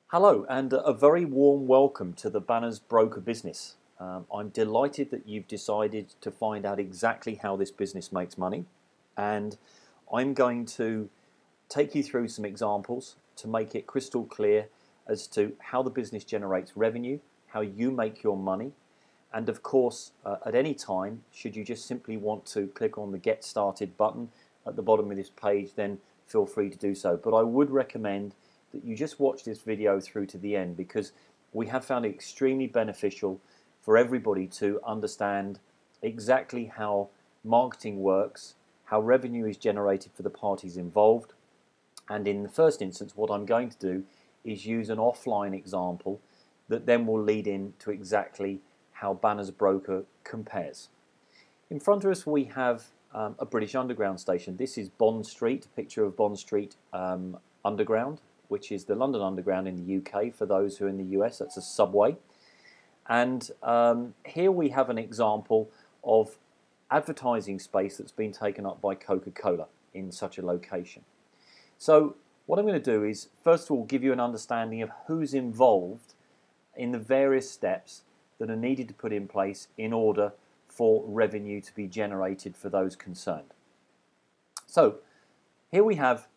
Hello, and a very warm welcome to the Banners Broker business. I'm delighted that you've decided to find out exactly how this business makes money, and I'm going to take you through some examples to make it crystal clear as to how the business generates revenue, how you make your money, and of course, at any time, should you just simply want to click on the Get Started button at the bottom of this page, then feel free to do so. But I would recommend that you just watch this video through to the end, because we have found it extremely beneficial for everybody to understand exactly how marketing works, how revenue is generated for the parties involved. And in the first instance, what I'm going to do is use an offline example that then will lead into exactly how Banners Broker compares. In front of us we have a British Underground station. This is Bond Street, a picture of Bond Street Underground, which is the London Underground in the UK. For those who are in the US, that's a subway. And here we have an example of advertising space that's been taken up by Coca-Cola in such a location. So what I'm going to do is, first of all, give you an understanding of who's involved in the various steps that are needed to put in place in order for revenue to be generated for those concerned. So here we have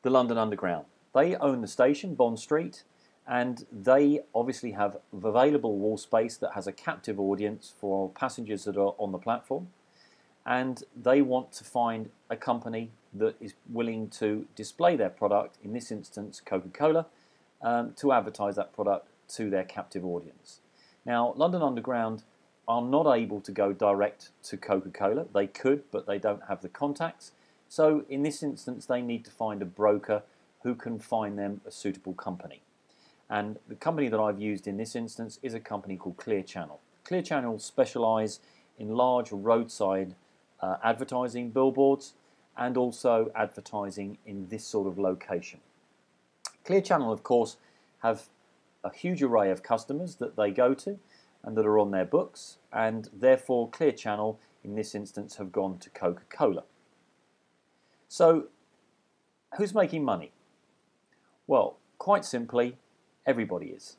the London Underground. They own the station, Bond Street, and they obviously have available wall space that has a captive audience for passengers that are on the platform, and they want to find a company that is willing to display their product, in this instance Coca-Cola, to advertise that product to their captive audience. Now, London Underground are not able to go direct to Coca-Cola. They could, but they don't have the contacts. So in this instance, they need to find a broker who can find them a suitable company. And the company that I've used in this instance is a company called Clear Channel. Clear Channel specialise in large roadside advertising billboards and also advertising in this sort of location. Clear Channel, of course, have a huge array of customers that they go to and that are on their books, and therefore Clear Channel in this instance have gone to Coca-Cola. So who's making money? Well, quite simply, everybody is.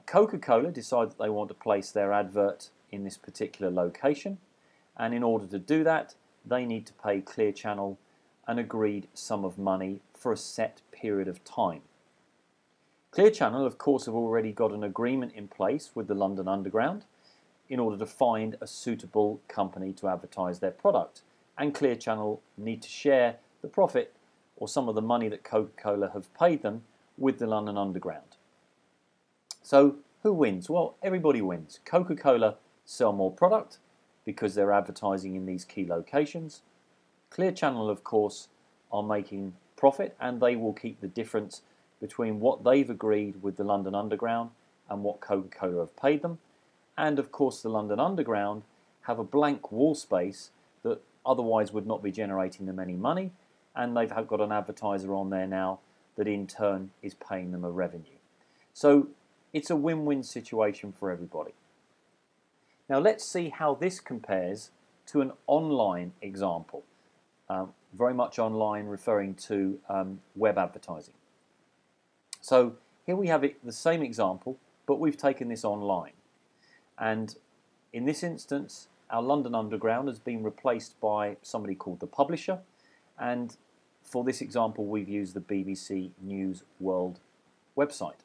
Coca-Cola decide that they want to place their advert in this particular location, and in order to do that they need to pay Clear Channel an agreed sum of money for a set period of time. Clear Channel, of course, have already got an agreement in place with the London Underground in order to find a suitable company to advertise their product, and Clear Channel need to share the profit or some of the money that Coca-Cola have paid them with the London Underground. So who wins? Well, everybody wins. Coca-Cola sell more product because they're advertising in these key locations. Clear Channel, of course, are making profit, and they will keep the difference between what they've agreed with the London Underground and what Coca-Cola have paid them. And of course the London Underground have a blank wall space that otherwise would not be generating them any money, and they've got an advertiser on there now that in turn is paying them a revenue. So it's a win-win situation for everybody. Now let's see how this compares to an online example, very much online, referring to web advertising. So here we have the same example, but we've taken this online. And in this instance, our London Underground has been replaced by somebody called The Publisher. And for this example, we've used the BBC News World website.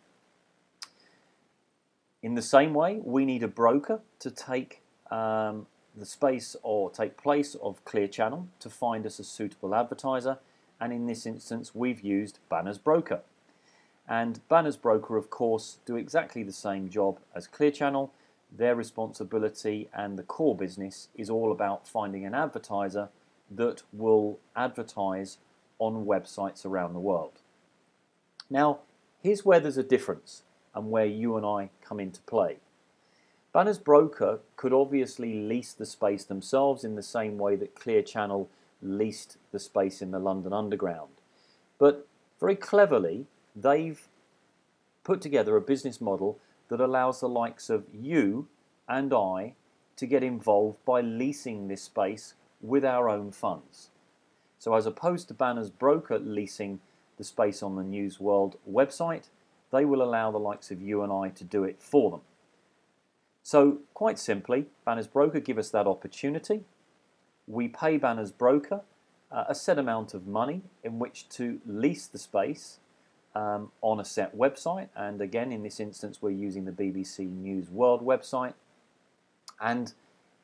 In the same way, we need a broker to take the space or take place of Clear Channel to find us a suitable advertiser. And in this instance, we've used Banners Broker. And Banners Broker, of course, do exactly the same job as Clear Channel. Their responsibility and the core business is all about finding an advertiser that will advertise on websites around the world. Now, here's where there's a difference and where you and I come into play. Banners Broker could obviously lease the space themselves in the same way that Clear Channel leased the space in the London Underground. But very cleverly, they've put together a business model that allows the likes of you and I to get involved by leasing this space with our own funds. So as opposed to Banners Broker leasing the space on the News World website, they will allow the likes of you and I to do it for them. So quite simply, Banners Broker give us that opportunity. We pay Banners Broker a set amount of money in which to lease the space on a set website, and again in this instance we're using the BBC News World website, and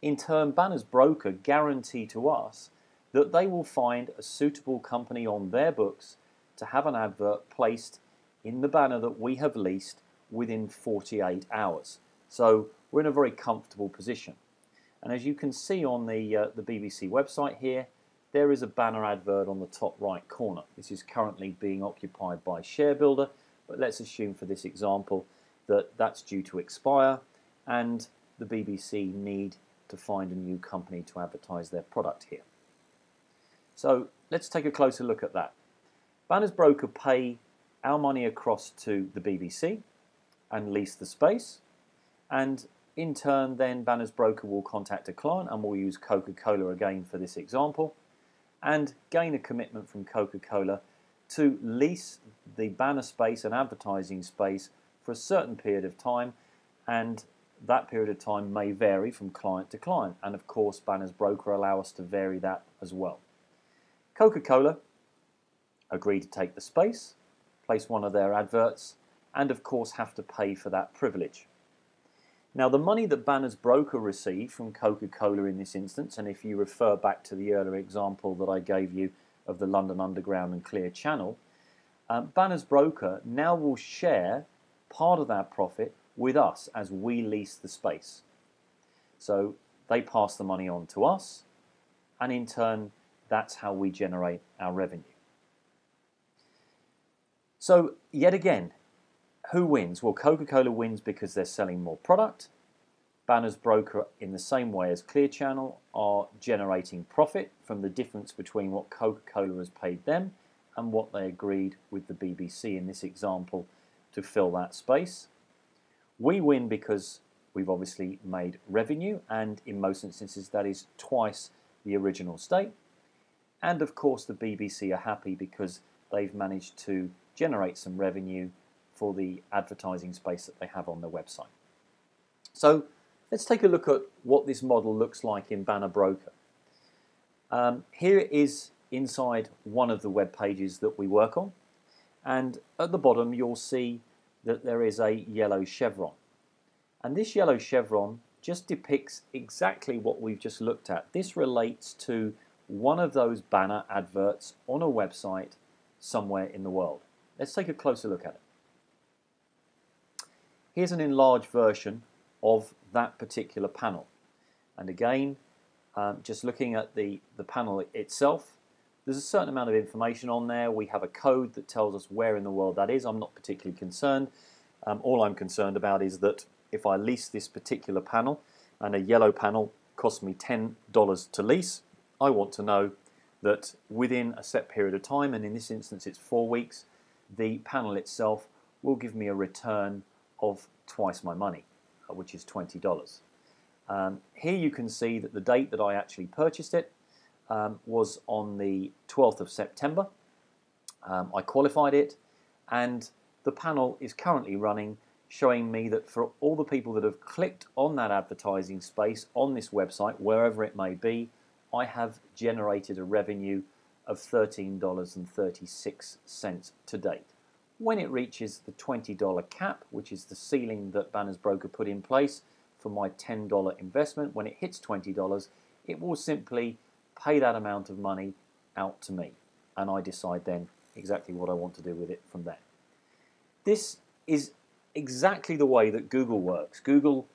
in turn Banners Broker guarantee to us that they will find a suitable company on their books to have an advert placed in the banner that we have leased within 48 hours. So we're in a very comfortable position. And as you can see on the BBC website here, there is a banner advert on the top right corner. This is currently being occupied by ShareBuilder, but let's assume for this example that that's due to expire and the BBC need to find a new company to advertise their product here. So let's take a closer look at that. Banners Broker pay our money across to the BBC and lease the space, and in turn then Banners Broker will contact a client, and we'll use Coca-Cola again for this example, and gain a commitment from Coca-Cola to lease the banner space and advertising space for a certain period of time, and that period of time may vary from client to client, and of course Banners Broker allow us to vary that as well. Coca-Cola agree to take the space, place one of their adverts, and of course have to pay for that privilege. Now the money that Banners Broker receive from Coca-Cola in this instance, and if you refer back to the earlier example that I gave you of the London Underground and Clear Channel, Banners Broker now will share part of that profit with us as we lease the space. So they pass the money on to us, and in turn that's how we generate our revenue. So yet again, who wins? Well, Coca-Cola wins because they're selling more product. Banners Broker, in the same way as Clear Channel, are generating profit from the difference between what Coca-Cola has paid them and what they agreed with the BBC in this example to fill that space. We win because we've obviously made revenue, and in most instances that is twice the original stake. And of course the BBC are happy because they've managed to generate some revenue for the advertising space that they have on their website. So let's take a look at what this model looks like in Banner Broker. Here is inside one of the web pages that we work on, and at the bottom you'll see that there is a yellow chevron, and this yellow chevron just depicts exactly what we've just looked at. This relates to one of those banner adverts on a website somewhere in the world. Let's take a closer look at it. Here's an enlarged version of that particular panel, and again just looking at the panel itself, there's a certain amount of information on there. We have a code that tells us where in the world that is. I'm not particularly concerned. All I'm concerned about is that if I lease this particular panel and a yellow panel costs me $10 to lease, I want to know that within a set period of time, and in this instance it's 4 weeks, the panel itself will give me a return of twice my money, which is $20. Here you can see that the date that I actually purchased it was on the 12th of September. I qualified it, and the panel is currently running, showing me that for all the people that have clicked on that advertising space on this website, wherever it may be, I have generated a revenue of $13.36 to date. When it reaches the $20 cap, which is the ceiling that Banners Broker put in place for my $10 investment, when it hits $20, it will simply pay that amount of money out to me, and I decide then exactly what I want to do with it from there. This is exactly the way that Google works. Google,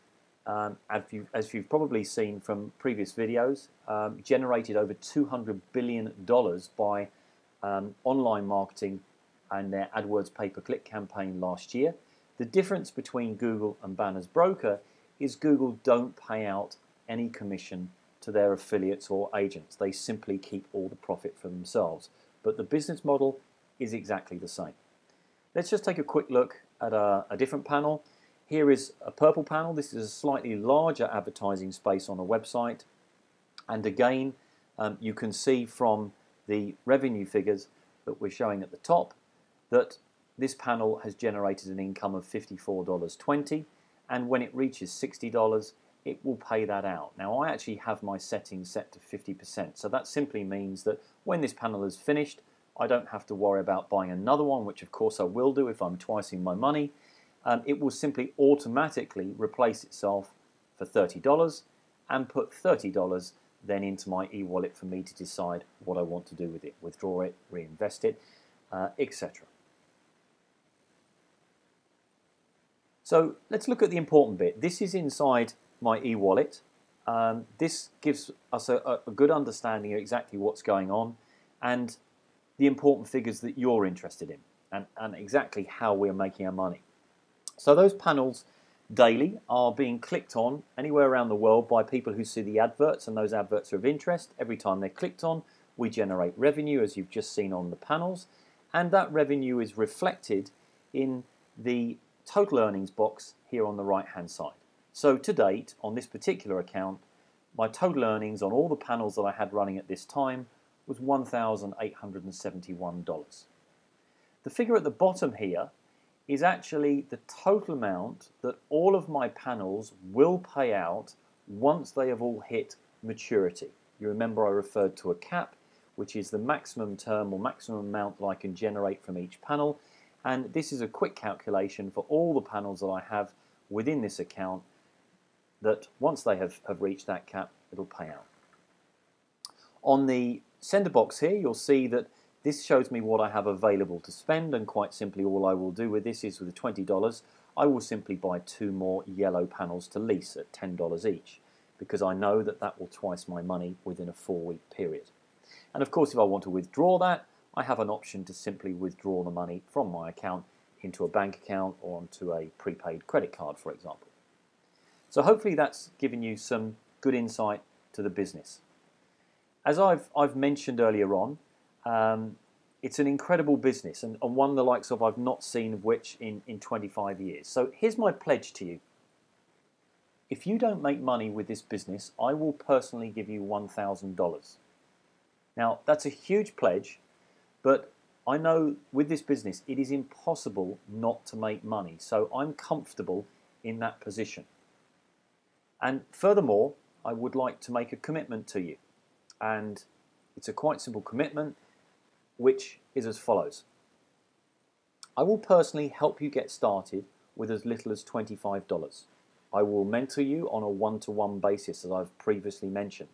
as you've probably seen from previous videos, generated over $200 billion by online marketing and their AdWords pay-per-click campaign last year. The difference between Google and Banners Broker is Google don't pay out any commission to their affiliates or agents. They simply keep all the profit for themselves. But the business model is exactly the same. Let's just take a quick look at a different panel. Here is a purple panel. This is a slightly larger advertising space on a website. And again, you can see from the revenue figures that we're showing at the top that this panel has generated an income of $54.20, and when it reaches $60, it will pay that out. Now, I actually have my settings set to 50%, so that simply means that when this panel is finished, I don't have to worry about buying another one, which of course I will do if I'm twicing my money. It will simply automatically replace itself for $30 and put $30 then into my e-wallet for me to decide what I want to do with it, withdraw it, reinvest it, etc. So let's look at the important bit. This is inside my e-wallet. This gives us a good understanding of exactly what's going on and the important figures that you're interested in and exactly how we're making our money. So those panels daily are being clicked on anywhere around the world by people who see the adverts, and those adverts are of interest. Every time they're clicked on, we generate revenue, as you've just seen on the panels, and that revenue is reflected in the total earnings box here on the right hand side. So to date, on this particular account, my total earnings on all the panels that I had running at this time was $1,871. The figure at the bottom here is actually the total amount that all of my panels will pay out once they have all hit maturity. You remember I referred to a cap, which is the maximum term or maximum amount that I can generate from each panel, and this is a quick calculation for all the panels that I have within this account, that once they have reached that cap, it'll pay out. On the sender box here, you'll see that this shows me what I have available to spend, and quite simply all I will do with this is, with the $20, I will simply buy 2 more yellow panels to lease at $10 each, because I know that that will twice my money within a 4-week period. And of course, if I want to withdraw that, I have an option to simply withdraw the money from my account into a bank account or onto a prepaid credit card, for example. So hopefully that's given you some good insight to the business. As I've mentioned earlier on, it's an incredible business, and one the likes of I've not seen of which in 25 years. So here's my pledge to you. If you don't make money with this business, I will personally give you $1,000. Now, that's a huge pledge, but I know with this business it is impossible not to make money, so I'm comfortable in that position. And furthermore, I would like to make a commitment to you, and it's a quite simple commitment, which is as follows. I will personally help you get started with as little as $25. I will mentor you on a one-to-one basis, as I've previously mentioned.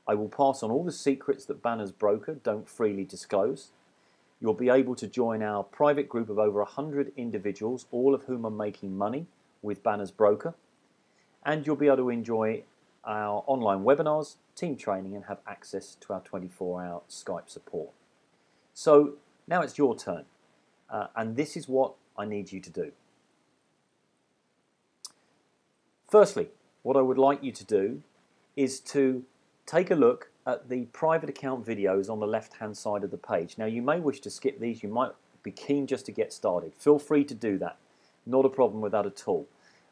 I will pass on all the secrets that Banners Broker don't freely disclose. You'll be able to join our private group of over 100 individuals, all of whom are making money with Banners Broker. And you'll be able to enjoy our online webinars, team training, and have access to our 24-hour Skype support. So now it's your turn, and this is what I need you to do. Firstly, what I would like you to do is to take a look at the private account videos on the left-hand side of the page. Now, you may wish to skip these. You might be keen just to get started. Feel free to do that. Not a problem with that at all.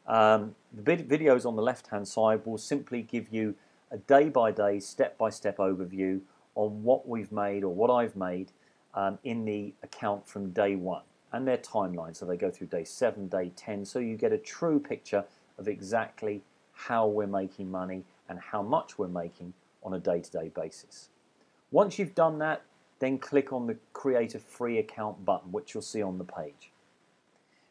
The videos on the left-hand side will simply give you a day-by-day, step-by-step overview on what we've made or what I've made in the account from day 1, and their timeline. So they go through day 7, day 10, so you get a true picture of exactly how we're making money and how much we're making on a day-to-day basis. Once you've done that, then click on the Create a Free Account button, which you'll see on the page.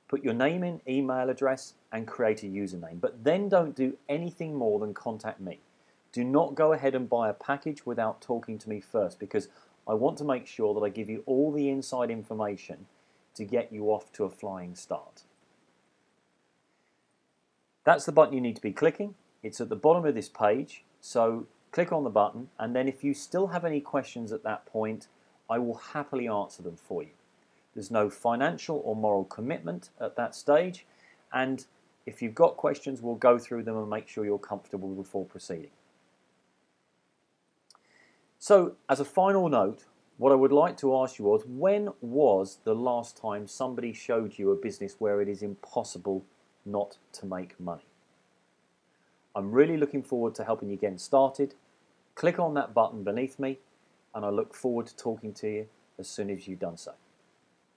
Put your name in, email address, and create a username, but then don't do anything more than contact me. Do not go ahead and buy a package without talking to me first, because I want to make sure that I give you all the inside information to get you off to a flying start. That's the button you need to be clicking. It's at the bottom of this page, so click on the button, and then if you still have any questions at that point, I will happily answer them for you. There's no financial or moral commitment at that stage, and if you've got questions, we'll go through them and make sure you're comfortable before proceeding. So, as a final note, what I would like to ask you was, when was the last time somebody showed you a business where it is impossible not to make money? I'm really looking forward to helping you get started. Click on that button beneath me, and I look forward to talking to you as soon as you've done so.